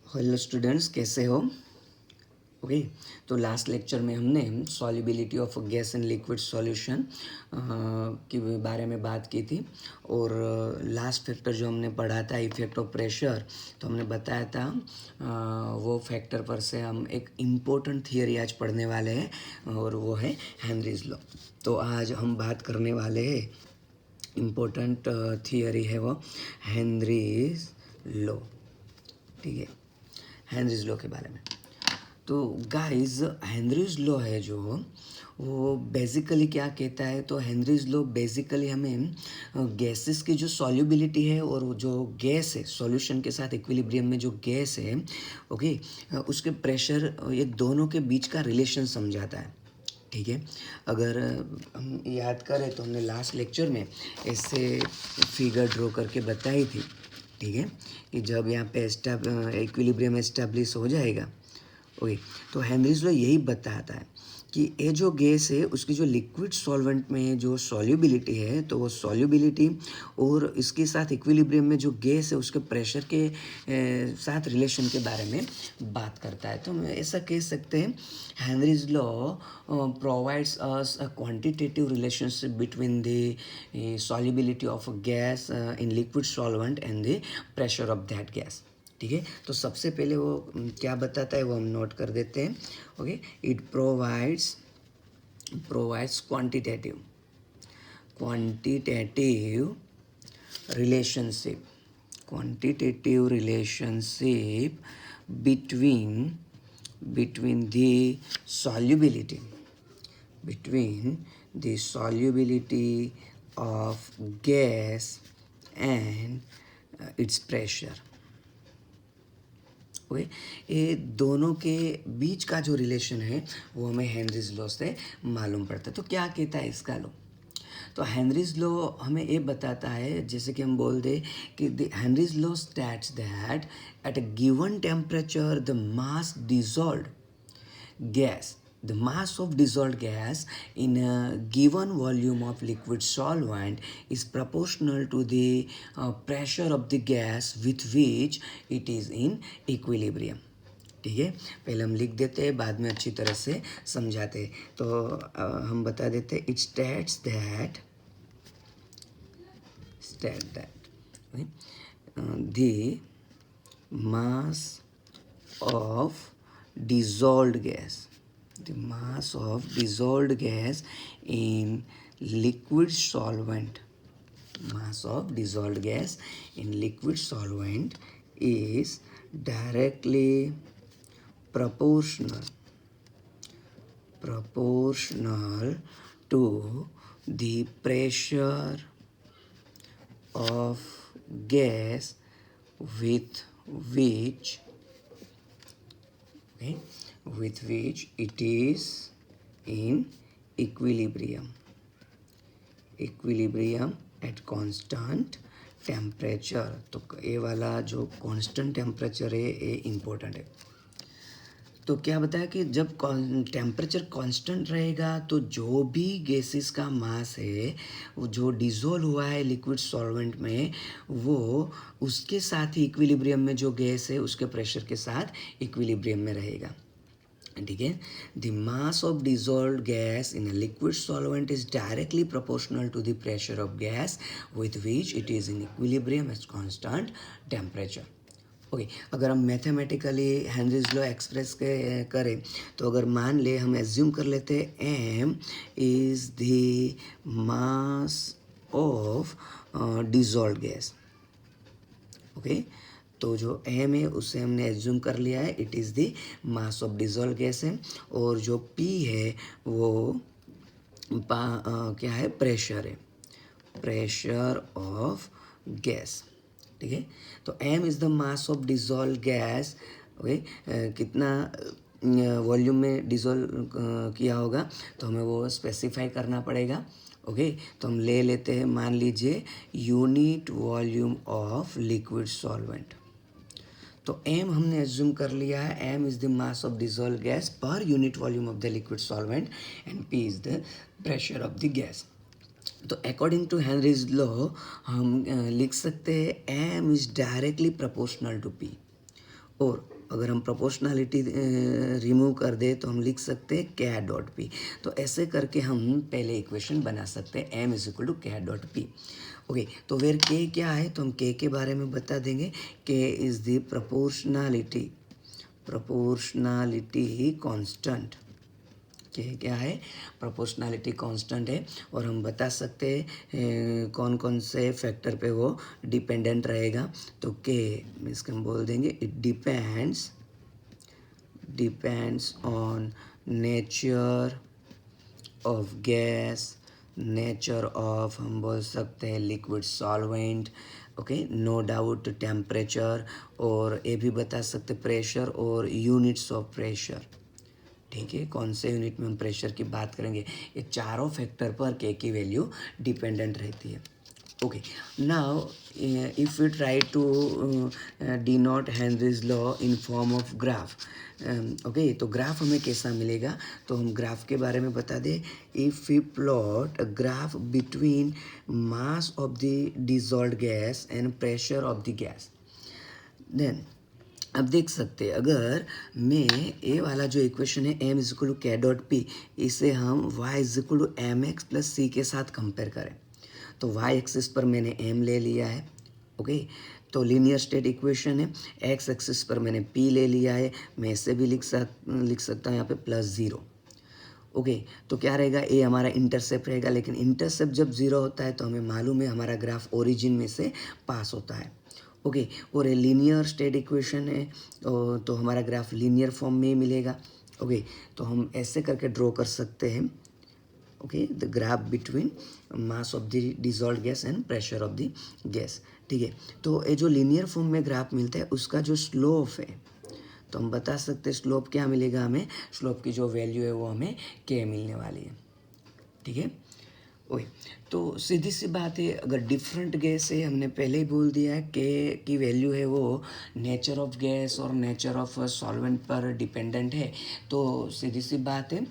Hello students, कैसे हो? Okay. तो लास्ट लेक्चर में हमने solubility of gas and liquid solution के बारे में बात की थी। और लास्ट फैक्टर जो हमने पढ़ा था, इफेक्ट ऑफ प्रेशर, तो हमने बताया था वो फैक्टर पर से हम एक इम्पोर्टेंट थियरी आज पढ़ने वाले हैं और वो है हेनरीज लॉ। तो आज हम बात करने वाले हैं, इम्पोर्टेंट थियरी है वो हेनरीज लॉ। ठीक है, हेनरीज लॉ के बारे में। तो गाइस, हेनरीज लॉ है जो वो बेसिकली क्या कहता है, तो हेनरीज लॉ बेसिकली हमें गैसेस की जो सॉल्युबिलिटी है और वो जो गैस है सॉल्यूशन के साथ इक्विलिब्रियम में जो गैस है, ओके, उसके प्रेशर, ये दोनों के बीच का रिलेशन समझाता है। ठीक है, अगर हम याद करें तो हमने लास्ट लेक्चर में ऐसे फिगर ड्रॉ करके बताई थी। ठीक है, कि जब यहाँ पे इक्विलिब्रियम एस्टेब्लिश हो जाएगा, ओके, तो हेनरीज लॉ यही बताता है कि ये जो गैस है उसकी जो लिक्विड सॉल्वेंट में जो सॉल्युबिलिटी है, तो वो सॉल्युबिलिटी और इसके साथ इक्विलिब्रियम में जो गैस है उसके प्रेशर के साथ रिलेशन के बारे में बात करता है। तो हम ऐसा कह सकते हैं, Henry's law provides us a quantitative relationship between the solubility of a gas in liquid solvent and the pressure of that gas. ठीक है, तो सबसे पहले वो क्या बताता है वो हम नोट कर देते हैं। Okay, it provides quantitative relationship between the solubility of gas and its pressure। Okay, ये दोनों के बीच का जो रिलेशन है वो हमें हेनरीज लॉ से मालूम पड़ता है। तो क्या कहता है इसका लॉ? तो हेनरीज लॉ हमें ये बताता है, जैसे कि हम बोल दे कि the Henrys law states that at a given temperature the mass of dissolved gas in a given volume of liquid solvent is proportional to the pressure of the gas with which it is in equilibrium। ठीक है, पहले हम लिख देते हैं, बाद में अच्छी तरह से समझाते हैं। तो हम बता देते हैं, it states that the mass of dissolved gas in liquid solvent is directly proportional to the pressure of gas with which it is in equilibrium at constant temperature। तो ये वाला जो constant temperature है ये important है। तो क्या बताया कि जब टेम्परेचर कांस्टेंट रहेगा तो जो भी गैसेस का मास है वो जो डिज़ोल्व हुआ है लिक्विड सॉल्वेंट में, वो उसके साथ ही इक्विलिब्रियम में जो गैस है उसके प्रेशर के साथ इक्विलिब्रियम में रहेगा। ठीक है, the mass of dissolve gas in a liquid solvent is directly proportional to the pressure of gas with which it is in equilibrium at constant temperature. Okay, अगर हम मैथमेटिकली हेनरीज लॉ एक्सप्रेस करें, तो अगर मान ले, हम assume कर लेते हैं M is the mass of dissolve gas. Okay, तो जो एम है उससे हमने एज्यूम कर लिया है it is the mass of dissolve gas है, और जो पी है वो क्या है, प्रेशर है, प्रेशर ऑफ गैस। ठीक है, तो m is the mass of dissolve gas. Okay, कितना वॉल्यूम में डिजोल्व किया होगा तो हमें वो स्पेसिफाई करना पड़ेगा। ओके, तो हम ले लेते हैं, मान लीजिए unit volume of liquid solvent. तो m हमने एज्यूम कर लिया है, m is the mass of dissolve gas per unit volume of the liquid solvent and p is the pressure of the gas. तो अकॉर्डिंग टू हेनरीज लॉ हम लिख सकते हैं m is directly proportional to p, और अगर हम proportionality remove कर दे तो हम लिख सकते हैं k डॉट पी। तो ऐसे करके हम पहले इक्वेशन बना सकते हैं m is equal to k dot P. Okay, तो वेर k क्या है तो हम k के बारे में बता देंगे। k is the proportionality constant. क्या है, प्रोपोर्शनलिटी कांस्टेंट है। और हम बता सकते हैं कौन कौन से फैक्टर पे वो डिपेंडेंट रहेगा। तो के इसके हम बोल देंगे it depends on nature of gas, nature of हम बोल सकते हैं liquid solvent. Okay, no doubt temperature, और ये भी बता सकते प्रेशर और यूनिट्स ऑफ प्रेशर। ठीक है, कौन से यूनिट में हम प्रेशर की बात करेंगे, ये चारों फैक्टर पर के की वैल्यू डिपेंडेंट रहती है। Okay, now if we try to denote Henry's law in form of graph. Okay, तो ग्राफ हमें कैसा मिलेगा, तो हम ग्राफ के बारे में बता दें। If we plot a graph between mass of the dissolved gas and pressure of the gas, then अब देख सकते हैं अगर मैं ए वाला जो इक्वेशन है m is equal to K dot P, इसे हम y is equal to M X plus C के साथ कंपेयर करें तो y एक्सिस पर मैंने m ले लिया है। ओके, तो लीनियर स्टेट इक्वेशन है। x एक्सिस पर मैंने p ले लिया है, मैं इसे भी लिख सकता हूँ यहाँ पे +0। ओके, तो क्या रहेगा, ए हमारा इंटरसेप्ट रहेगा, लेकिन इंटरसेप्ट जब 0 होता है तो हमें मालूम है हमारा ग्राफ ओरिजिन में से पास होता है। ओके, और ये लीनियर स्टेट इक्वेशन है तो हमारा ग्राफ लीनियर फॉर्म में ही मिलेगा। ओके, तो हम ऐसे करके ड्रॉ कर सकते हैं। Okay, the graph between mass of the dissolved gas and pressure of the gas. ठीक है, तो ये जो लीनियर फॉर्म में ग्राफ मिलता है उसका जो स्लोप है, तो हम बता सकते हैं स्लोप क्या मिलेगा हमें, स्लोप की जो वैल्यू है वो हमें के मिलने वाली है। ठीक है, ओके, तो सीधी सी बात है, अगर डिफरेंट गैस है, हमने पहले ही बोल दिया है के की वैल्यू है वो नेचर ऑफ गैस और नेचर ऑफ सॉल्वेंट पर डिपेंडेंट है। तो सीधी सी बात है,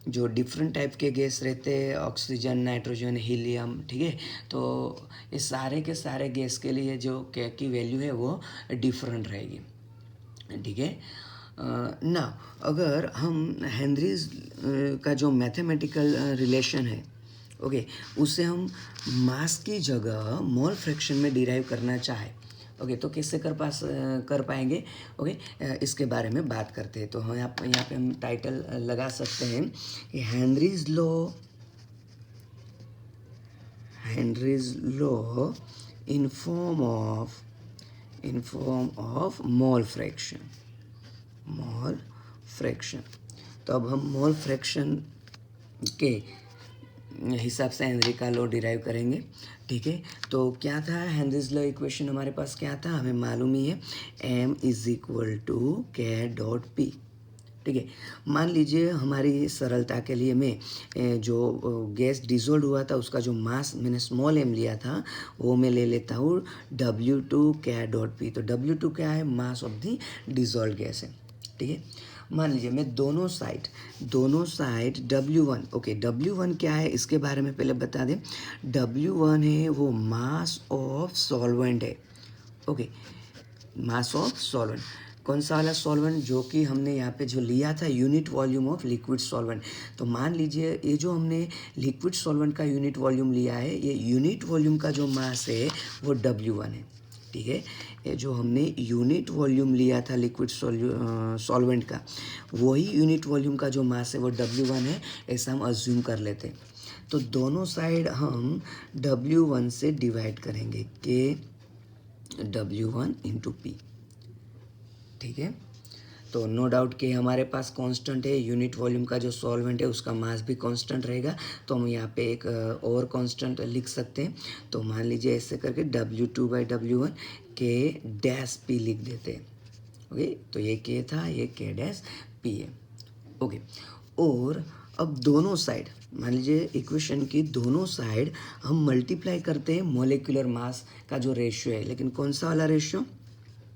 जो डिफरेंट टाइप के गैस रहते हैं, ऑक्सीजन, नाइट्रोजन, हीलियम, ठीक है, तो ये सारे के सारे गैस के लिए जो के की वैल्यू है वो डिफरेंट रहेगी। ठीक है ना, अगर हम हेनरीज का जो मैथमेटिकल रिलेशन है, ओके, उससे हम मास की जगह मोल फ्रैक्शन में डिराइव करना चाहे, ओके, तो कैसे कर पाएंगे। ओके, इसके बारे में बात करते हैं। तो हम यहाँ पे हम टाइटल लगा सकते हैं कि Henrys law in form of mole fraction. तो अब हम मोल फ्रैक्शन के हिसाब से हेनरी का लॉ डिराइव करेंगे। ठीक है, तो क्या था हेनरीज लॉ इक्वेशन, हमारे पास क्या था, हमें मालूम ही है m is equal to K dot P. ठीक है, मान लीजिए हमारी सरलता के लिए मैं जो गैस डिजोल्व हुआ था उसका जो मास मैंने स्मॉल m लिया था वो मैं ले लेता हूँ W2 के डॉट पी। तो W2 क्या है, मास ऑफ द डिजोल्व गैस है। ठीक है, मान लीजिए मैं दोनों साइड W1, ओके, W1 क्या है इसके बारे में पहले बता दें। W1 है वो मास ऑफ सॉल्वेंट है। ओके, मास ऑफ सॉल्वेंट, कौन सा वाला सॉल्वेंट, जो कि हमने यहाँ पे जो लिया था unit volume of liquid solvent. तो मान लीजिए ये जो हमने लिक्विड सॉल्वेंट का यूनिट वॉल्यूम लिया है, ये यूनिट वॉल्यूम का जो मास है वो W1 है। ठीक है, ये जो हमने यूनिट वॉल्यूम लिया था लिक्विड सॉल्वेंट का, वही यूनिट वॉल्यूम का जो मास है वो W1 है, ऐसा हम अज्यूम कर लेते हैं। तो दोनों साइड हम W1 से डिवाइड करेंगे, के W1 इंटू पी। ठीक है, तो नो डाउट कि हमारे पास कांस्टेंट है, यूनिट वॉल्यूम का जो सॉल्वेंट है उसका मास भी कांस्टेंट रहेगा। तो हम यहाँ पे एक और कांस्टेंट लिख सकते हैं। तो मान लीजिए ऐसे करके W2/W1 के डैश पी लिख देते हैं। ओके, तो ये के था, ये के डैश पी है। ओके, और अब दोनों साइड मान लीजिए इक्वेशन की दोनों साइड हम मल्टीप्लाई करते हैं मोलिकुलर मास का जो रेशियो है, लेकिन कौन सा वाला रेशियो,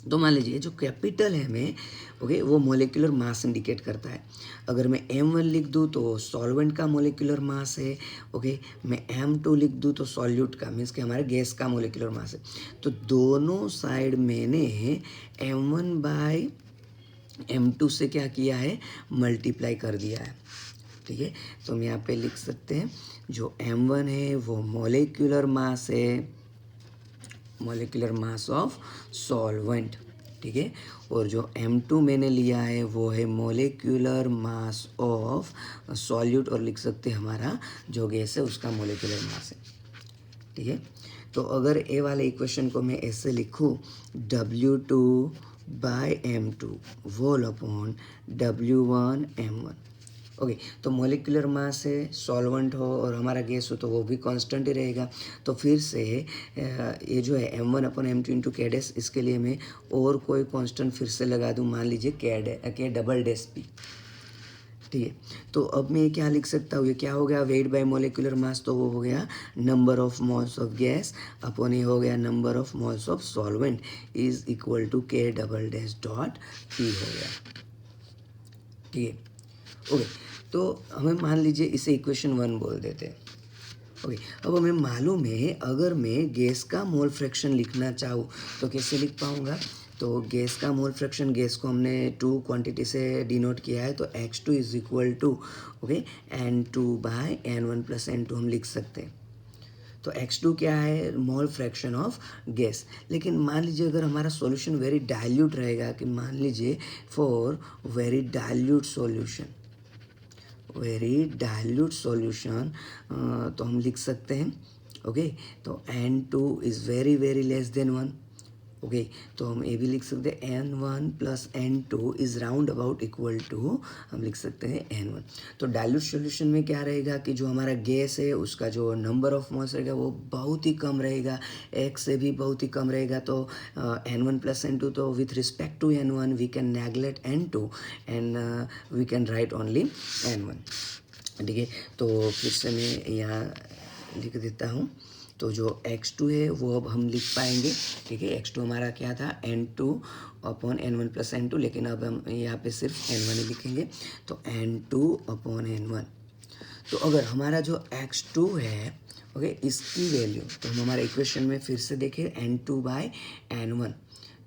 तो मान लीजिए जो कैपिटल है में, ओके, वो मोलिकुलर मास इंडिकेट करता है। अगर मैं M1 लिख दूँ तो सॉल्वेंट का मोलिकुलर मास है। ओके, मैं M2 लिख दूँ तो सॉल्यूट का, मीन्स कि हमारे गैस का मोलिकुलर मास है। तो दोनों साइड मैंने M1/m2 M2 से क्या किया है, मल्टीप्लाई कर दिया है। ठीक है, तो हम यहाँ पे लिख सकते हैं जो M1 है वो मॉलिक्यूलर मास है, मॉलिक्यूलर मास ऑफ सॉल्वेंट। ठीक है, और जो M2 मैंने लिया है वो है मॉलिक्यूलर मास ऑफ सॉल्यूट, और लिख सकते हैं हमारा जो गैस है उसका मॉलिक्यूलर मास है। ठीक है, तो अगर ए वाले इक्वेशन को मैं ऐसे लिखूँ, W2/M2 वोल अपॉन W1 M1। ओके, तो मॉलिक्यूलर मास है, सॉल्वेंट हो और हमारा गैस हो तो वो भी कांस्टेंट ही रहेगा। तो फिर से ये जो है M1/M2 इंटू के डैश, इसके लिए मैं और कोई कांस्टेंट फिर से लगा दूँ, मान लीजिए के डबल डैश पी। ठीक है, तो अब मैं क्या लिख सकता हूँ, ये क्या हो गया, वेट बाय मॉलिक्यूलर मास, तो वो हो गया number of moles of gas upon ये हो गया number of moles of solvent is equal to K double dash dot P हो गया। ठीक है, ओके, तो हमें मान लीजिए इसे इक्वेशन 1 बोल देते हैं। ओके, अब हमें मालूम है अगर मैं गैस का मोल फ्रैक्शन लिखना चाहूँ तो कैसे लिख पाऊँगा, तो गैस का मोल फ्रैक्शन, गैस को हमने 2 क्वांटिटी से डिनोट किया है, तो X2 is equal to okay N2/N1 + N2 हम लिख सकते हैं। तो X2 क्या है, मोल फ्रैक्शन ऑफ गैस। लेकिन मान लीजिए अगर हमारा सॉल्यूशन वेरी डाइल्यूट रहेगा, कि मान लीजिए for very dilute solution, very dilute solution, तो हम लिख सकते हैं ओके, तो N2 is very very less than 1। Okay, तो हम ये भी लिख सकते हैं N1 + N2 is round about equal to, हम लिख सकते हैं N1। तो डाइल्यूट सॉल्यूशन में क्या रहेगा कि जो हमारा गैस है उसका जो नंबर ऑफ मोल्स रहेगा वो बहुत ही कम रहेगा, एक से भी बहुत ही कम रहेगा। तो N1 + N2, तो with respect to N1 we can neglect N2 and we can write only N1। ठीक है, तो फिर से मैं यहाँ लिख देता हूँ, तो जो X2 है वो अब हम लिख पाएंगे। ठीक है, X2 हमारा क्या था, N2/N1 + N2, लेकिन अब हम यहाँ पे सिर्फ N1 ही लिखेंगे, तो N2/N1। तो अगर हमारा जो X2 है ओके, इसकी वैल्यू, तो हम हमारे इक्वेशन में फिर से देखें N2/N1,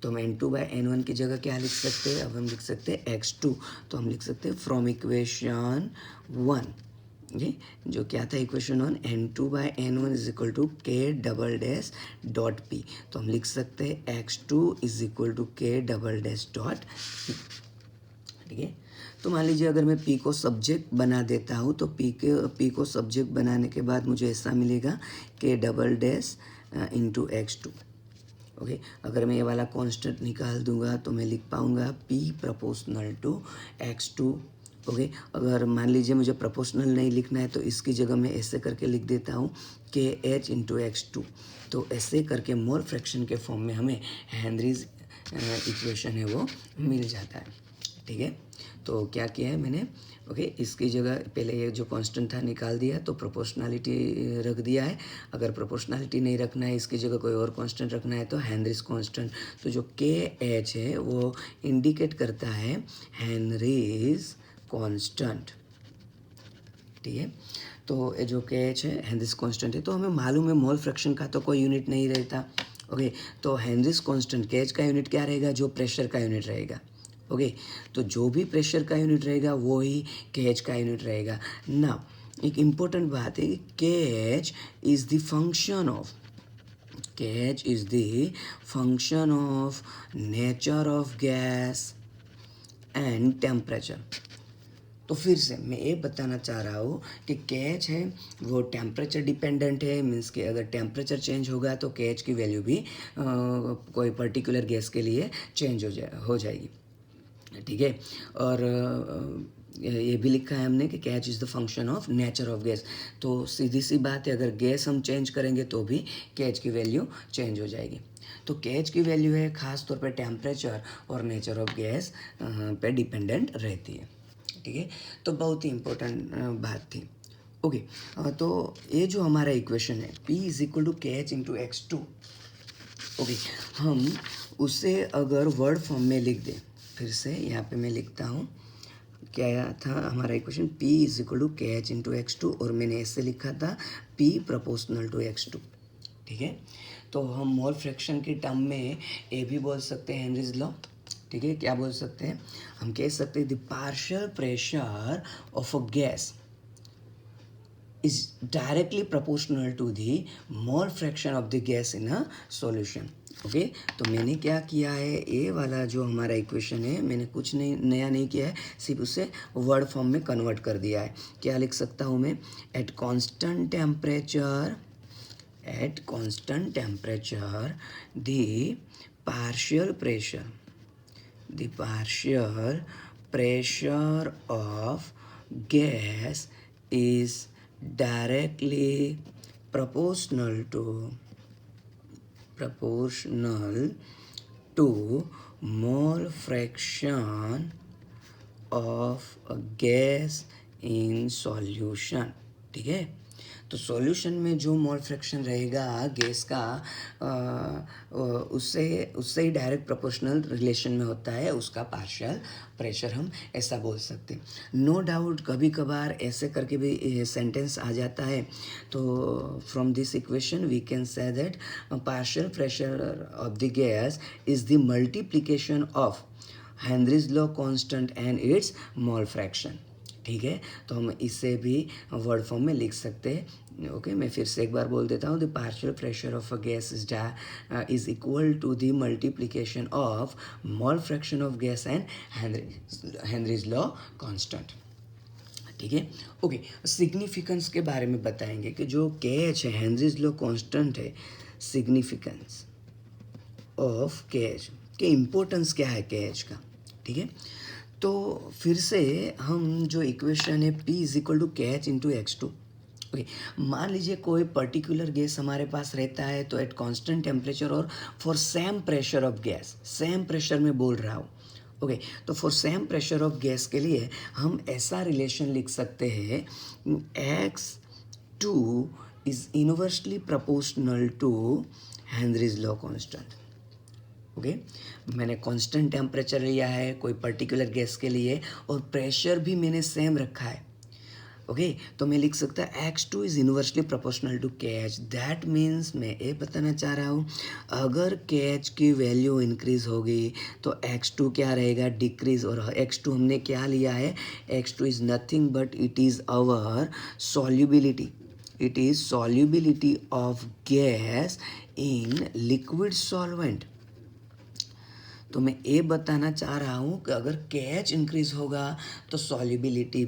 तो हम N2/N1 की जगह क्या लिख सकते हैं, अब हम लिख सकते हैं X2, तो हम लिख सकते हैं फ्रॉम इक्वेशन 1, जी, जो क्या था equation 1, N2/N1 is equal to K double dash dot P, तो हम लिख सकते हैं X2 is equal to K double dash dot P. ठीक है, तो मान लीजिए अगर मैं P को सब्जेक्ट बना देता हूँ, तो P को सब्जेक्ट बनाने के बाद मुझे ऐसा मिलेगा के double dash into X2। Okay, अगर मैं ये वाला कांस्टेंट निकाल दूंगा तो मैं लिख पाऊंगा P proportional to X2। Okay, अगर मान लीजिए मुझे प्रोपोर्शनल नहीं लिखना है तो इसकी जगह मैं ऐसे करके लिख देता हूँ KH इंटू X2। तो ऐसे करके मोल फ्रैक्शन के फॉर्म में हमें हेनरीज इक्वेशन है वो मिल जाता है। ठीक है, तो क्या किया है मैंने, ओके, इसकी जगह पहले ये जो कांस्टेंट था निकाल दिया, तो प्रोपोर्शनलिटी रख दिया है। अगर प्रोपोर्शनलिटी नहीं रखना है, इसकी जगह कोई और कांस्टेंट रखना है, तो हेनरीज कांस्टेंट, तो जो KH है वो इंडिकेट करता है हेनरीज कांस्टेंट। ठीक है, तो ये जो KH है हेनरीज कांस्टेंट है, तो हमें मालूम है मोल फ्रैक्शन का तो कोई यूनिट नहीं रहता। ओके, तो हेनरीज कांस्टेंट KH का यूनिट क्या रहेगा, जो प्रेशर का यूनिट रहेगा। ओके, तो जो भी प्रेशर का यूनिट रहेगा वो ही KH का यूनिट रहेगा ना। एक इम्पोर्टेंट बात है कि KH is the function of, KH is the function of nature of gas and temperature. तो फिर से मैं ये बताना चाह रहा हूँ कि KH है वो टेम्परेचर डिपेंडेंट है, मीन्स कि अगर टेम्परेचर चेंज होगा तो KH की वैल्यू भी कोई पर्टिकुलर गैस के लिए चेंज हो जाएगी। ठीक है, और ये भी लिखा है हमने कि KH is the function of nature of gas. तो सीधी सी बात है, अगर गैस हम चेंज करेंगे तो भी KH की वैल्यू चेंज हो जाएगी। तो KH की वैल्यू है ख़ास तौर पे टेम्परेचर और नेचर ऑफ गैस पे डिपेंडेंट रहती है। ठीक है, तो बहुत ही इम्पोर्टेंट बात थी। ओके, तो ये जो हमारा इक्वेशन है P is equal to KH into X2, okay, हम उसे अगर वर्ड फॉर्म में लिख दें, फिर से यहाँ पे मैं लिखता हूँ, क्या था हमारा equation, P is equal to KH into X2, और मैंने ऐसे लिखा था P प्रोपोर्शनल टू X2। ठीक है, तो हम मोल फ्रैक्शन की टर्म में ये भी बोल सकते हैं हेनरीज लॉ। ठीक है, क्या बोल सकते हैं, हम कह सकते हैं the partial pressure of a gas is directly proportional to the mole fraction of the gas in a solution. Okay, तो मैंने क्या किया है, ये वाला जो हमारा इक्वेशन है मैंने कुछ नहीं नया नहीं किया है, सिर्फ उसे वर्ड फॉर्म में कन्वर्ट कर दिया है. क्या लिख सकता हूँ मैं, eight constant temperature the partial pressure of gas is directly proportional to mole fraction of a gas in solution. ठीक है, तो सॉल्यूशन में जो मोल फ्रैक्शन रहेगा गैस का उससे ही डायरेक्ट प्रोपोर्शनल रिलेशन में होता है उसका पार्शियल प्रेशर, हम ऐसा बोल सकते हैं. नो डाउट कभी कभार ऐसे करके भी सेंटेंस आ जाता है. तो from this equation we can say that partial pressure of the gas is the multiplication of Henry's law constant and its mole fraction. ठीक है, तो हम इसे भी वर्ड फॉर्म में लिख सकते हैं. ओके, मैं फिर से एक बार बोल देता हूँ, the partial pressure of a gas is equal to the multiplication of mole fraction of gas and Henry's law constant. ठीक है, ओके, सिग्निफिकेंस के बारे में बताएंगे कि जो KH है, हेनरीज लॉ कांस्टेंट है, सिग्निफिकेंस ऑफ KH के इम्पोर्टेंस क्या है KH का. ठीक है, तो फिर से हम जो इक्वेशन है P is equal to KH into X2. Okay, मान लीजिए कोई पर्टिकुलर गैस हमारे पास रहता है, तो एट कांस्टेंट टेम्परेचर और for same pressure of gas, same pressure में बोल रहा हूँ. ओके, तो for same pressure of gas के लिए हम ऐसा रिलेशन लिख सकते हैं, X2 is inversely proportional to Henry's law constant. Okay, मैंने कांस्टेंट टेम्परेचर लिया है कोई पर्टिकुलर गैस के लिए और प्रेशर भी मैंने सेम रखा है. ओके, तो मैं लिख सकता है X2 is inversely proportional to KH. That means मैं ये बताना चाह रहा हूँ, अगर KH की वैल्यू इंक्रीज होगी तो X2 क्या रहेगा, डिक्रीज. और X2 हमने क्या लिया है, X2 is nothing but it is our solubility. It is solubility of gas in liquid solvent. तो मैं ये बताना चाह रहा हूँ कि अगर KH इंक्रीज होगा तो सॉल्युबिलिटी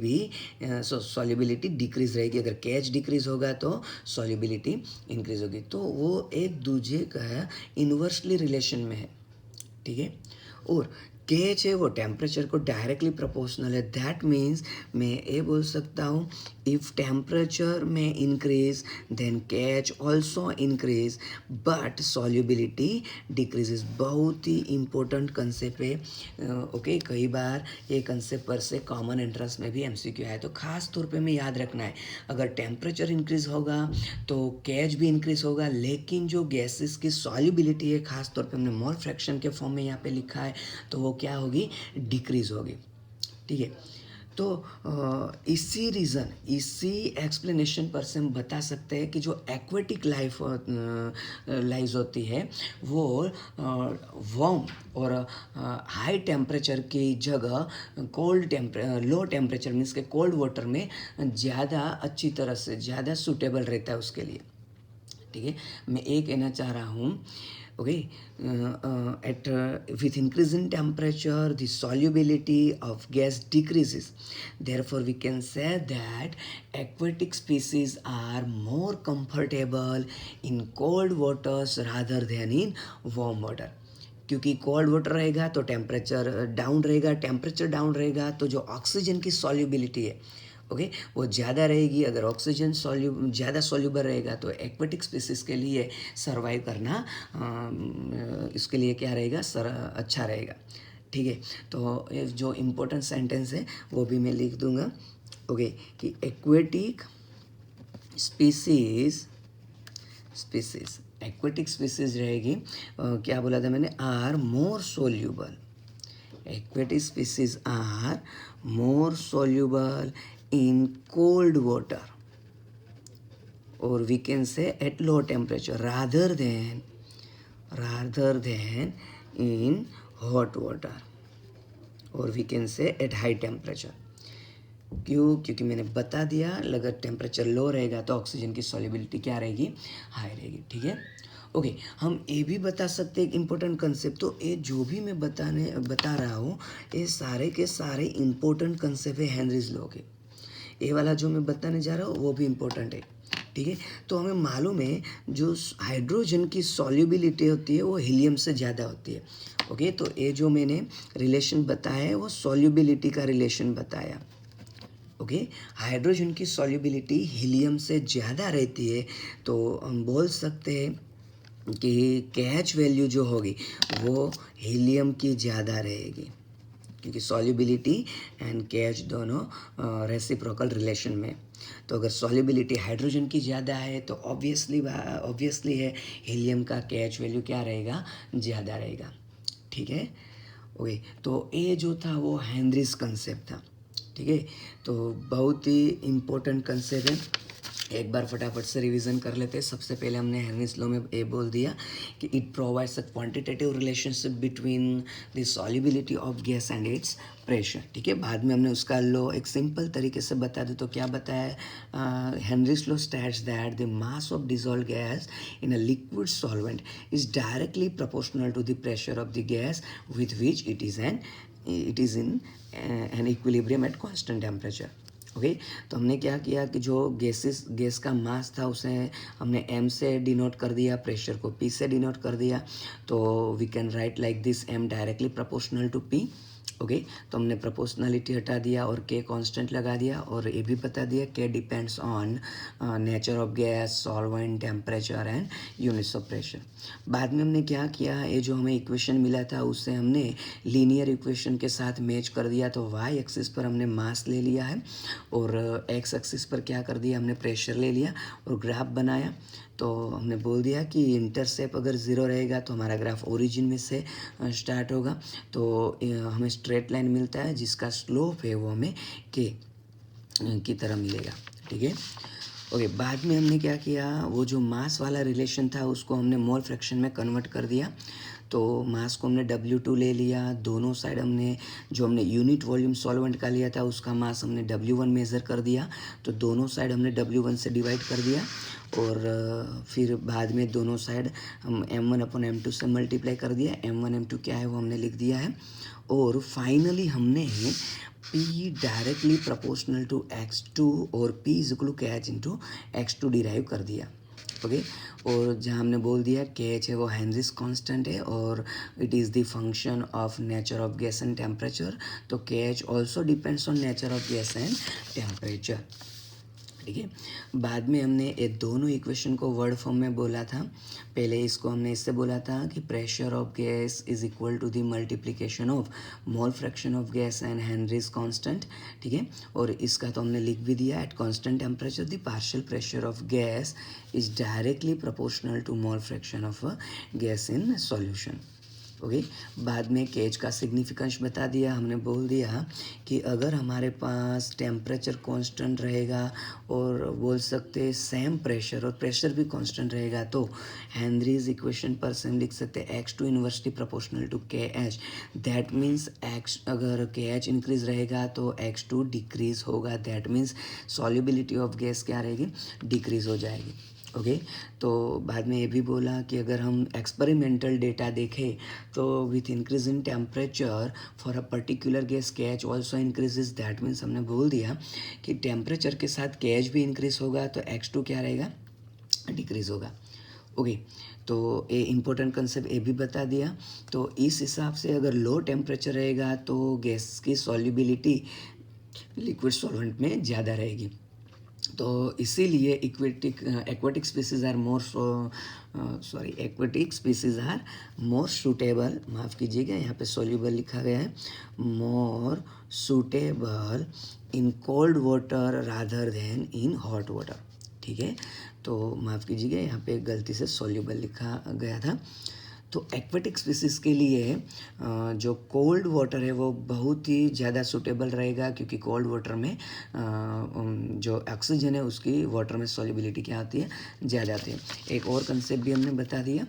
डिक्रीज रहेगी, अगर KH डिक्रीज होगा तो सॉल्युबिलिटी इंक्रीज होगी. तो वो एक दूसरे का इन्वर्सली रिलेशन में है. ठीक है, और KH है वो टेम्परेचर को डायरेक्टली प्रोपोर्शनल है. दैट मीन्स मैं ये बोल सकता हूँ, इफ़ टेम्परेचर में increase then KH also increase but solubility decreases. बहुत ही इम्पोर्टेंट कंसेप्ट है. ओके, कई बार ये कंसेप्ट पर से कॉमन एंट्रेंस में भी MCQ है, तो खास तौर पे में याद रखना है, अगर टेम्परेचर इंक्रीज होगा तो KH भी इंक्रीज होगा, लेकिन जो गैसेस की सॉल्युबिलिटी है, खास तौर पे हमने मोल फ्रैक्शन के फॉर्म में यहाँ पे लिखा है, तो वो क्या होगी, डिक्रीज होगी. ठीक है, तो इसी एक्सप्लेनेशन पर से हम बता सकते हैं कि जो एक्वेटिक लाइफ होती है वो वार्म और हाई टेम्परेचर की जगह लो टेम्परेचर मीन्स के कोल्ड वाटर में ज़्यादा अच्छी तरह से ज़्यादा सूटेबल रहता है उसके लिए. ठीक है, मैं ये कहना चाह रहा हूँ. Okay, with increase in temperature, the solubility of gas decreases. Therefore, we can say that aquatic species are more comfortable in cold waters rather than in warm water. क्योंकि कोल्ड वाटर रहेगा तो टेम्परेचर डाउन रहेगा, तो जो oxygen की solubility है, okay, वो ज़्यादा रहेगी. अगर ऑक्सीजन ज़्यादा सॉल्युबल रहेगा तो एक्वेटिक स्पीसीज के लिए सर्वाइव करना इसके लिए क्या रहेगा, अच्छा रहेगा. ठीक है, तो जो इम्पोर्टेंट सेंटेंस है वो भी मैं लिख दूंगा. ओके, कि एक्वेटिक स्पीसीज रहेगी, क्या बोला था मैंने, are more soluble. Aquatic species are more soluble in cold water, or we can say at low temperature rather than in hot water. और we can say at high temperature. क्यों? क्योंकि मैंने बता दिया अगर टेम्परेचर लो रहेगा तो oxygen की सॉल्युबिलिटी क्या रहेगी? हाई रहेगी। ठीक है, ओके। हम ये भी बता सकते हैं एक इम्पोर्टेंट कंसेप्ट। तो ये जो भी मैं बता रहा हूँ ये सारे के सारे इम्पोर्टेंट कंसेप्ट है हेनरीज लॉ के। ये वाला जो मैं बताने जा रहा हूँ वो भी इम्पोर्टेंट है। ठीक है, तो हमें मालूम है जो हाइड्रोजन की सॉल्युबिलिटी होती है वो हीलियम से ज़्यादा होती है। ओके, तो ये जो मैंने रिलेशन बताया है वो सॉल्युबिलिटी का रिलेशन बताया। ओके, हाइड्रोजन की सॉल्युबिलिटी हीलियम से ज़्यादा रहती है, तो हम बोल सकते हैं कि KH वैल्यू जो होगी वो हीलियम की ज़्यादा रहेगी, क्योंकि सॉल्युबिलिटी एंड KH दोनों रेसिप्रोकल रिलेशन में। तो अगर सॉल्युबिलिटी हाइड्रोजन की ज़्यादा है तो ऑब्वियसली है हीलियम का KH वैल्यू क्या रहेगा? ज़्यादा रहेगा। ठीक है, ओके। तो ये जो था वो हेनरीज कंसेप्ट था। ठीक है, तो बहुत ही इम्पोर्टेंट कंसेप्ट है। एक बार फटाफट से रिवीजन कर लेते हैं। सबसे पहले हमने हेनरीज लॉ में ये बोल दिया कि it provides a quantitative relationship between the solubility of gas and it's pressure. ठीक है, बाद में हमने उसका लॉ एक सिंपल तरीके से बता दे तो क्या बताया? Henry's law states that the mass of dissolve gas in a liquid solvent is directly proportional to the pressure of the gas with which it is in an equilibrium at constant temperature. Okay, तो हमने क्या किया कि जो gas का मास था उसे हमने m से डिनोट कर दिया, प्रेशर को p से डिनोट कर दिया। तो we can write like this m directly proportional to p। Okay, तो हमने प्रोपोर्शनलिटी हटा दिया और k कांस्टेंट लगा दिया, और ये भी बता दिया k depends on nature of gas, solvent, temperature and units of pressure. बाद में हमने क्या किया, ये जो हमें इक्वेशन मिला था उससे हमने लीनियर इक्वेशन के साथ मैच कर दिया। तो y एक्सिस पर हमने मास ले लिया है और x एक्सिस पर क्या कर दिया, हमने प्रेशर ले लिया और ग्राफ बनाया। तो हमने बोल दिया कि इंटरसेप्ट अगर ज़ीरो रहेगा तो हमारा ग्राफ ओरिजिन में से स्टार्ट होगा। तो हमें स्ट्रेट लाइन मिलता है जिसका स्लोप है वो हमें k की तरह मिलेगा। ठीक है, ओके। बाद में हमने क्या किया, वो जो मास वाला रिलेशन था उसको हमने मोल फ्रैक्शन में कन्वर्ट कर दिया। तो मास को हमने W2 ले लिया, दोनों साइड हमने जो हमने यूनिट वॉल्यूम सॉल्वेंट का लिया था उसका मास हमने W1 मेज़र कर दिया। तो दोनों साइड हमने W1 से डिवाइड कर दिया, और फिर बाद में दोनों साइड हम m1/m2 से मल्टीप्लाई कर दिया। m1 m2 क्या है वो हमने लिख दिया है, और फाइनली हमने P directly proportional to x2 और P is equal to KH into x2 derive कर दिया। ओके, और जहाँ हमने बोल दिया KH है वो हेनरीज कांस्टेंट है और it is the function of nature of gas and temperature. तो KH also depends on nature of gas and temperature. ठीक है, बाद में हमने ये दोनों इक्वेशन को वर्ड फॉर्म में बोला था। पहले इसको हमने इससे बोला था कि pressure of gas is equal to the multiplication of mole fraction of gas and Henry's constant. ठीक है, और इसका तो हमने लिख भी दिया, at constant temperature the partial pressure of gas is directly proportional to mole fraction of gas in solution. Okay, बाद में केज का सिग्निफिकेंस बता दिया। हमने बोल दिया कि अगर हमारे पास टेम्परेचर कांस्टेंट रहेगा और बोल सकते सेम प्रेशर और प्रेशर भी कांस्टेंट रहेगा तो हेनरीज इक्वेशन पर से हम लिख सकते हैं x2 inversely proportional to KH। That means x अगर KH इंक्रीज रहेगा तो x2 डिक्रीज होगा। That means solubility of gas क्या रहेगी? डिक्रीज हो जाएगी। ओके, तो बाद में ये भी बोला कि अगर हम एक्सपेरिमेंटल डेटा देखें तो with increase in temperature for a particular gas KH also increases. That means हमने बोल दिया कि टेम्परेचर के साथ KH भी इंक्रीज होगा तो x2 क्या रहेगा? डिक्रीज होगा। ओके, तो ये इम्पोर्टेंट कंसेप्ट ये भी बता दिया। तो इस हिसाब से अगर लो टेम्परेचर रहेगा तो गैस की सॉल्युबिलिटी लिक्विड सॉल्वेंट में ज़्यादा रहेगी। तो इसीलिए aquatic species are more suitable, माफ़ कीजिएगा यहाँ पे सोल्यूबल लिखा गया है, more suitable in cold water rather than in hot water. ठीक है, तो माफ़ कीजिएगा यहाँ पे गलती से सोल्यूबल लिखा गया था। तो एक्वेटिक स्पीसीज़ के लिए जो कोल्ड वाटर है वो बहुत ही ज़्यादा सूटेबल रहेगा, क्योंकि कोल्ड वाटर में जो ऑक्सीजन है उसकी वाटर में सॉल्युबिलिटी क्या आती है? ज़्यादा आती है। एक और कंसेप्ट भी हमने बता दिया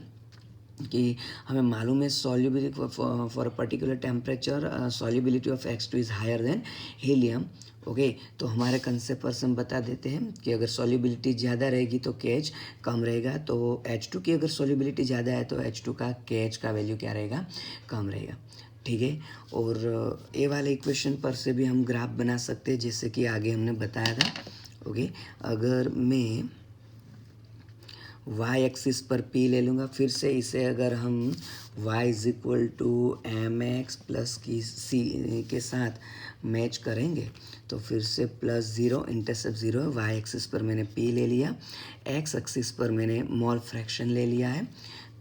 कि हमें मालूम है solubility for a particular temperature solubility of H2 is higher than helium. Okay, तो हमारे कंसेप्ट पर हम बता देते हैं कि अगर सॉल्युबिलिटी ज़्यादा रहेगी तो KH कम रहेगा, तो H2 की अगर सॉल्युबिलिटी ज़्यादा है तो H2 का KH का वैल्यू क्या रहेगा, कम रहेगा। ठीक है, और ए वाले इक्वेशन पर से भी हम ग्राफ बना सकते हैं जैसे कि आगे हमने बताया था। ओके, अगर मैं y एक्सिस पर p ले लूँगा, फिर से इसे अगर हम y is equal to M X plus की सी के साथ मैच करेंगे तो फिर से +0 इंटरसेप्ट 0 है। y एक्सिस पर मैंने p ले लिया, x एक्सिस पर मैंने मोल फ्रैक्शन ले लिया है,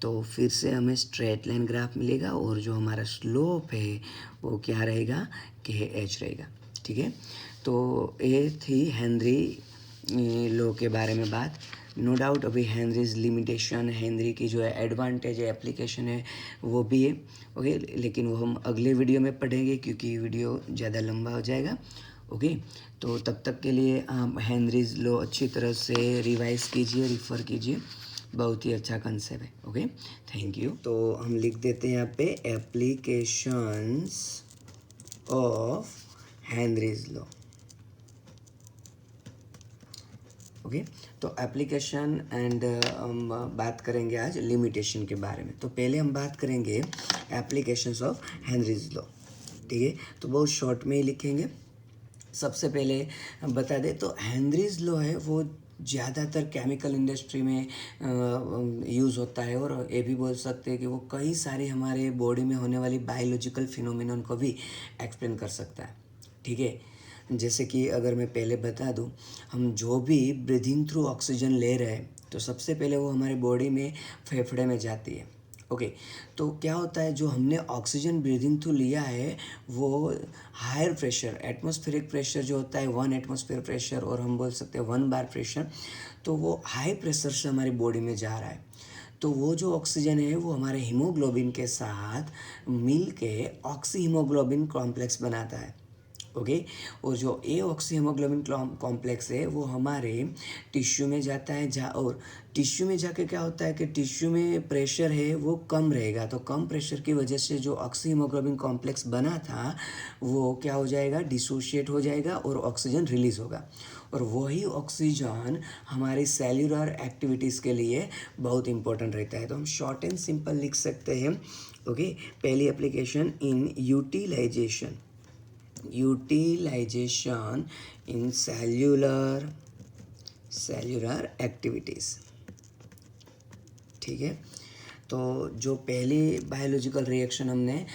तो फिर से हमें स्ट्रेट लाइन ग्राफ मिलेगा और जो हमारा स्लोप है वो क्या रहेगा, KH रहेगा। ठीक है, तो ये थी हेनरी लॉ के बारे में बात। नो डाउट अभी हेनरीज लिमिटेशन, हेनरी की जो है एडवांटेज है, एप्लीकेशन है, वो भी है। ओके, लेकिन वो हम अगले वीडियो में पढ़ेंगे क्योंकि वीडियो ज़्यादा लंबा हो जाएगा। ओके, तो तब तक के लिए आप हेनरीज लॉ अच्छी तरह से रिवाइज कीजिए, रिफ़र कीजिए, बहुत ही अच्छा कंसेप्ट है। Okay, thank you. तो हम लिख देते हैं यहाँ पे applications of Henry's law. Okay, तो एप्लीकेशन एंड हम बात करेंगे आज लिमिटेशन के बारे में। तो पहले हम बात करेंगे एप्लीकेशंस ऑफ हेनरीज लॉ। ठीक है, तो बहुत शॉर्ट में ही लिखेंगे। सबसे पहले हम बता दें तो हेनरीज लॉ है वो ज़्यादातर केमिकल इंडस्ट्री में यूज़ होता है, और ये भी बोल सकते हैं कि वो कई सारी हमारे बॉडी में होने वाली बायोलॉजिकल फिनोमिनन को भी एक्सप्लेन कर सकता है। ठीक है, जैसे कि अगर मैं पहले बता दूं, हम जो भी ब्रीदिंग थ्रू ऑक्सीजन ले रहे हैं तो सबसे पहले वो हमारे बॉडी में फेफड़े में जाती है। ओके, तो क्या होता है, जो हमने ऑक्सीजन ब्रीदिंग थ्रू लिया है वो हायर प्रेशर, एटमॉस्फेरिक प्रेशर जो होता है 1 एटमॉस्फेयर प्रेशर, और हम बोल सकते हैं 1 बार प्रेशर, तो वो हाई प्रेशर से हमारी बॉडी में जा रहा है। तो वो जो ऑक्सीजन है वो हमारे हीमोग्लोबिन के साथ मिल के ऑक्सी हीमोग्लोबिन कॉम्प्लेक्स बनाता है। ओके, और जो ए ऑक्सी हीमोग्लोबिन कॉम्प्लेक्स है वो हमारे टिश्यू में जाता है, और टिश्यू में जाके क्या होता है कि टिश्यू में प्रेशर है वो कम रहेगा, तो कम प्रेशर की वजह से जो ऑक्सी हीमोग्लोबिन कॉम्प्लेक्स बना था वो क्या हो जाएगा, डिसोशिएट हो जाएगा और ऑक्सीजन रिलीज होगा, और वही ऑक्सीजन हमारी सेल्यूलर एक्टिविटीज़ के लिए बहुत इंपॉर्टेंट रहता है। तो हम शॉर्ट एंड सिंपल लिख सकते हैं। ओके, पहली application in utilization in cellular activities। ठीक है, तो जो पहली बायोलॉजिकल रिएक्शन हमने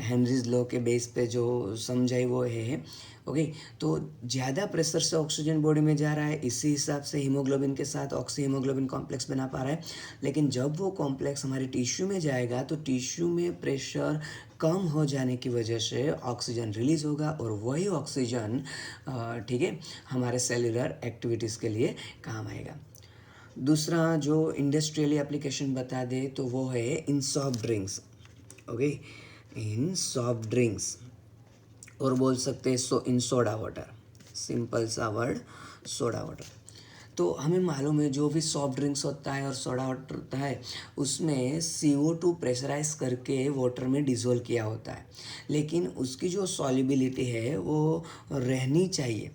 हेनरीज लॉ के बेस पे जो समझाई वो है। ओके, तो ज़्यादा प्रेशर से ऑक्सीजन बॉडी में जा रहा है, इसी हिसाब से हीमोग्लोबिन के साथ ऑक्सी हीमोग्लोबिन कॉम्प्लेक्स बना पा रहा है, लेकिन जब वो कॉम्प्लेक्स हमारे टिश्यू में जाएगा तो टिश्यू में प्रेशर कम हो जाने की वजह से ऑक्सीजन रिलीज होगा, और वही ऑक्सीजन ठीक है हमारे सेल्यूलर एक्टिविटीज़ के लिए काम आएगा। दूसरा जो इंडस्ट्रियली एप्लीकेशन बता दे तो वो है इन सॉफ्ट ड्रिंक्स। ओके, इन सॉफ्ट ड्रिंक्स, और बोल सकते हैं इन सोडा वाटर, सिंपल सा वर्ड सोडा वाटर। तो हमें मालूम है जो भी सॉफ्ट ड्रिंक्स होता है और सोडा वाटर होता है उसमें CO2 प्रेशराइज करके वाटर में डिज़ोल्व किया होता है, लेकिन उसकी जो सॉल्युबिलिटी है वो रहनी चाहिए।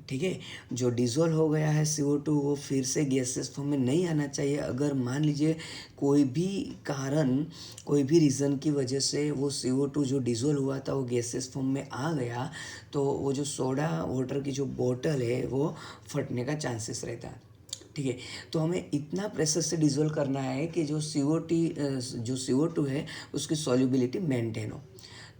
ठीक है, जो डिज़ोल्व हो गया है CO2 वो फिर से गैसेस फॉर्म में नहीं आना चाहिए। अगर मान लीजिए कोई भी कारण, कोई भी रीज़न की वजह से वो CO2 जो डिज़ोल्व हुआ था वो गैसेस फॉर्म में आ गया तो वो जो सोडा वाटर की जो बोतल है वो फटने का चांसेस रहता है। ठीक है, तो हमें इतना प्रेशर से डिज़ोल्व करना है कि जो CO2 है उसकी सॉल्युबिलिटी मेंटेन हो।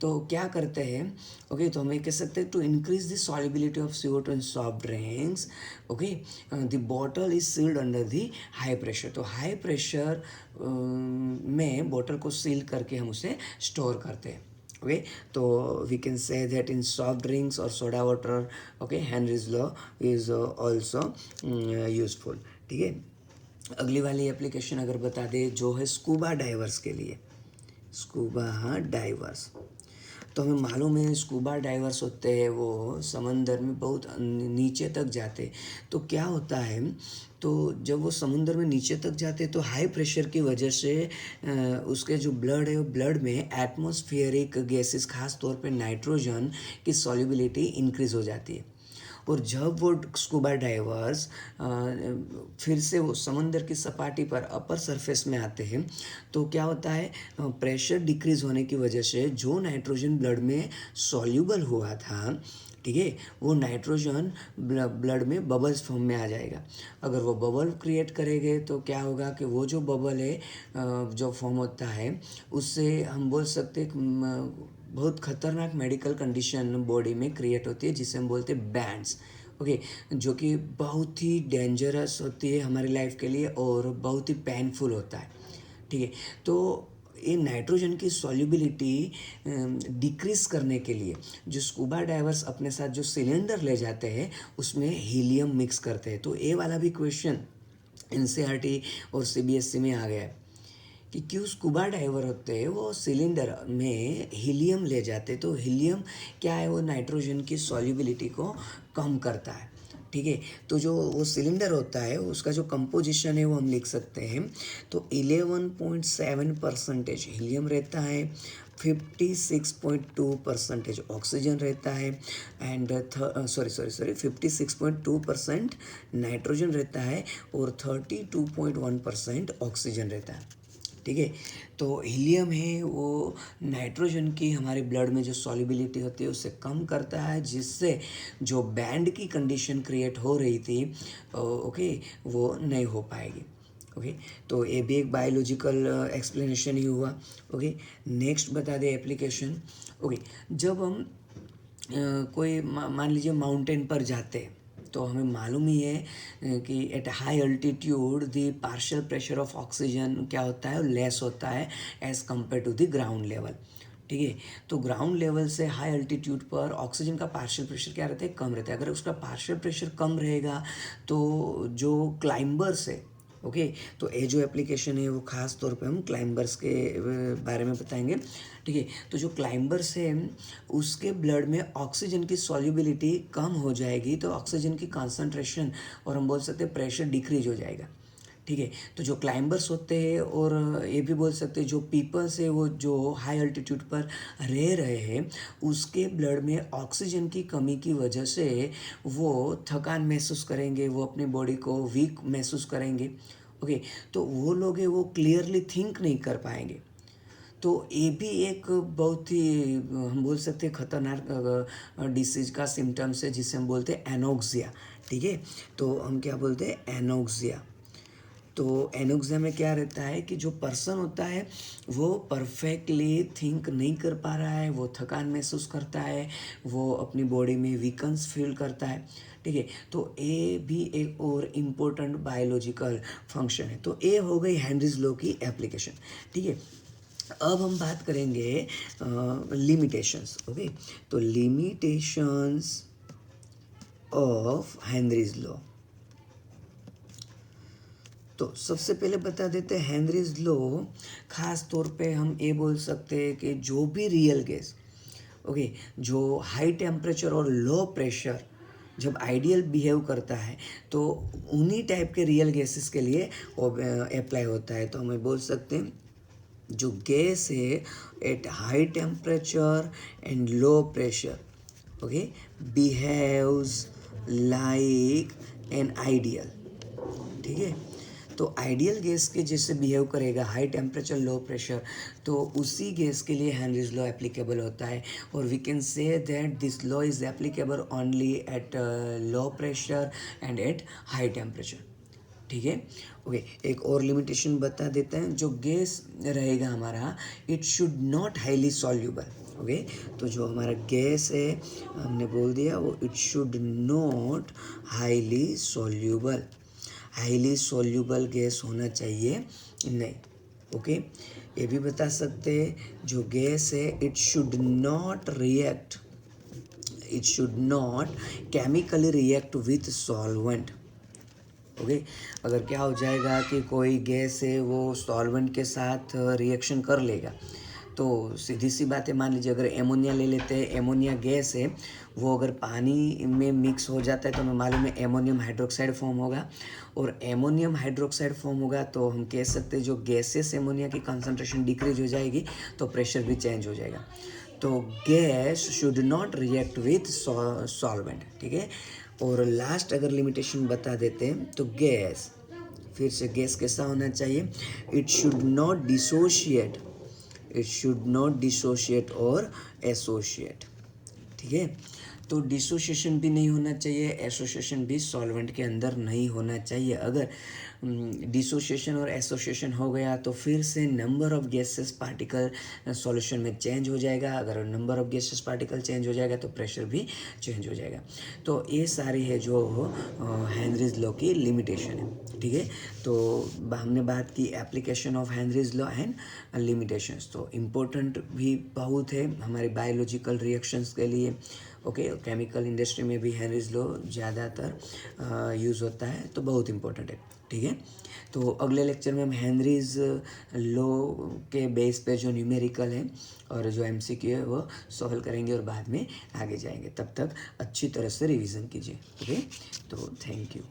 तो क्या करते हैं, ओके, तो हम कह सकते हैं to increase the solubility of CO2 in soft drinks. Okay, the bottle is sealed under the high pressure, तो हाई प्रेशर में बॉटल को सील करके हम उसे स्टोर करते हैं। ओके, तो we can say that in soft drinks और soda water, okay, Henry's law is also useful. ठीक है, अगली वाली एप्लीकेशन अगर बता दे जो है स्कूबा डाइवर्स के लिए, स्कूबा डाइवर्स। तो हमें मालूम है स्कूबा डाइवर्स होते हैं वो समंदर में बहुत नीचे तक जाते। तो क्या होता है, तो जब वो समुंदर में नीचे तक जाते तो हाई प्रेशर की वजह से उसके जो ब्लड है वो ब्लड में एटमॉस्फेरिक गैसेस खास तौर पे नाइट्रोजन की सॉल्युबिलिटी इंक्रीज हो जाती है। और जब वो स्कूबा डाइवर्स फिर से वो समंदर की सपाटी पर अपर सरफेस में आते हैं तो क्या होता है, प्रेशर डिक्रीज होने की वजह से जो नाइट्रोजन ब्लड में सॉल्यूबल हुआ था, ठीक है, वो नाइट्रोजन ब्लड में बबल्स फॉर्म में आ जाएगा। अगर वो बबल क्रिएट करेंगे तो क्या होगा कि वो जो बबल है जो फॉर्म होता है उससे हम बोल सकते हैं बहुत खतरनाक मेडिकल कंडीशन बॉडी में क्रिएट होती है जिसे हम बोलते हैं बैंड्स। ओके, जो कि बहुत ही डेंजरस होती है हमारी लाइफ के लिए और बहुत ही पेनफुल होता है। ठीक है, तो ये नाइट्रोजन की सॉल्युबिलिटी डिक्रीज करने के लिए जो स्कूबा डाइवर्स अपने साथ जो सिलेंडर ले जाते हैं उसमें हीलियम मिक्स करते हैं। तो ये वाला भी क्वेश्चन एनसीईआरटी और सीबीएसई में आ गया है कि क्यों स्कूबा डाइवर होते हैं वो सिलेंडर में हीलियम ले जाते। तो हीलियम क्या है, वो नाइट्रोजन की सॉल्युबिलिटी को कम करता है। ठीक है, तो जो वो सिलेंडर होता है उसका जो कंपोजिशन है वो हम लिख सकते हैं। तो 11.7% हीलियम रहता है, 56.2% ऑक्सीजन रहता है एंड 56.2% नाइट्रोजन रहता है और 32.1% ऑक्सीजन रहता है। ठीक है, तो हीलियम है वो नाइट्रोजन की हमारे ब्लड में जो सॉल्युबिलिटी होती है उसे कम करता है जिससे जो बैंड की कंडीशन क्रिएट हो रही थी ओके वो नहीं हो पाएगी। ओके, तो ये भी एक बायोलॉजिकल एक्सप्लेनेशन ही हुआ। ओके, नेक्स्ट बता दे एप्लीकेशन। ओके, जब हम कोई मान लीजिए माउंटेन पर जाते हैं तो हमें मालूम ही है कि at high altitude the partial pressure of oxygen क्या होता है, लेस होता है as compare to the ground level. ठीक है, तो ग्राउंड लेवल से हाई अल्टीट्यूड पर ऑक्सीजन का पार्शियल प्रेशर क्या रहता है, कम रहता है। अगर उसका पार्शियल प्रेशर कम रहेगा तो जो क्लाइंबर्स है, ओके, तो ये जो एप्लीकेशन है वो खास तौर पे हम क्लाइंबर्स के बारे में बताएंगे। ठीक है, तो जो क्लाइंबर्स है उसके ब्लड में ऑक्सीजन की सॉल्युबिलिटी कम हो जाएगी तो ऑक्सीजन की कॉन्सेंट्रेशन और हम बोल सकते हैं प्रेशर डिक्रीज हो जाएगा। ठीक है, तो जो क्लाइंबर्स होते हैं और ये भी बोल सकते हैं जो पीपल्स है वो जो हाई अल्टीट्यूड पर रह रहे हैं उसके ब्लड में ऑक्सीजन की कमी की वजह से वो थकान महसूस करेंगे, वो अपनी बॉडी को वीक महसूस करेंगे। ओके, तो वो लोग हैं वो क्लियरली थिंक नहीं कर पाएंगे। तो ये भी एक बहुत ही हम बोल सकते हैं खतरनाक डिसीज का सिम्टम्स है जिसे हम बोलते हैं एनोक्सिया। ठीक है, तो हम क्या बोलते हैं, एनोक्सिया। तो एनोक्सिया में क्या रहता है कि जो पर्सन होता है वो परफेक्टली थिंक नहीं कर पा रहा है, वो थकान महसूस करता है, वो अपनी बॉडी में वीकनेस फील करता है। ठीक है, तो ये भी एक और इम्पोर्टेंट बायोलॉजिकल फंक्शन है। तो ये हो गई हेनरीज लॉ की एप्लीकेशन। ठीक है, अब हम बात करेंगे लिमिटेशंस। ओके, तो लिमिटेशंस ऑफ हेनरीज लॉ। तो सबसे पहले बता देते हैं हेनरीज लॉ खास तौर पे हम ये बोल सकते हैं कि जो भी रियल गैस, ओके, जो हाई टेम्परेचर और लो प्रेशर जब आइडियल बिहेव करता है तो उन्हीं टाइप के रियल गैसेस के लिए अप्लाई होता है। तो हमें बोल सकते हैं जो गैस है eight high temperature and low pressure, okay, behaves like an ideal. ठीक है, तो आइडियल गैस के जैसे बिहेव करेगा हाई टेम्परेचर लो प्रेशर तो उसी गैस के लिए हेनरीज लॉ एप्लीकेबल होता है। और we can say that this law is applicable only at low pressure and at high temperature. ठीक है, ओके, एक और लिमिटेशन बता देते हैं। जो गैस रहेगा हमारा it should not highly soluble. Okay, तो जो हमारा गैस है हमने बोल दिया वो it should not highly soluble. Highly soluble gas होना चाहिए नहीं। ओके, ये भी बता सकते हैं जो गैस है it should not react, it should not chemically react with solvent. Okay, अगर क्या हो जाएगा कि कोई गैस है वो सॉल्वेंट के साथ रिएक्शन कर लेगा तो सीधी सी बात है, मान लीजिए अगर एमोनिया ले लेते हैं, एमोनिया गैस है, वो अगर पानी में मिक्स हो जाता है तो हमें मालूम है एमोनियम हाइड्रोक्साइड फॉर्म होगा, और एमोनियम हाइड्रोक्साइड फॉर्म होगा तो हम कह सकते हैं जो गैसेस एमोनिया की कंसंट्रेशन डिक्रीज हो जाएगी तो प्रेशर भी चेंज हो जाएगा। तो gas should not react with solvent, ठीक है। और लास्ट अगर लिमिटेशन बता देते हैं तो गैस, फिर से गैस कैसा होना चाहिए, it should not dissociate, it should not dissociate और एसोशिएट, ठीक है। तो डिसोसिएशन भी नहीं होना चाहिए, एसोसिएशन भी सॉल्वेंट के अंदर नहीं होना चाहिए। अगर डिसोसिएशन और एसोसिएशन हो गया तो फिर से number of gases particle solution में चेंज हो जाएगा। अगर number of gases particle change हो जाएगा तो प्रेशर भी चेंज हो जाएगा। तो ये सारी है जो हेनरीज लॉ की लिमिटेशन है, ठीक है। तो हमने बात की application of Henry's law and limitations. तो इम्पोर्टेंट भी बहुत है हमारे बायोलॉजिकल रिएक्शंस के लिए, ओके। केमिकल इंडस्ट्री में भी हेनरीज लॉ ज़्यादातर यूज़ होता है, तो बहुत इम्पोर्टेंट है, ठीक है। तो अगले लेक्चर में हम हेनरीज लॉ के बेस पे जो न्यूमेरिकल है और जो एमसीक्यू है वो सॉल्व करेंगे और बाद में आगे जाएंगे। तब तक अच्छी तरह से रिवीजन कीजिए, ओके। तो थैंक यू।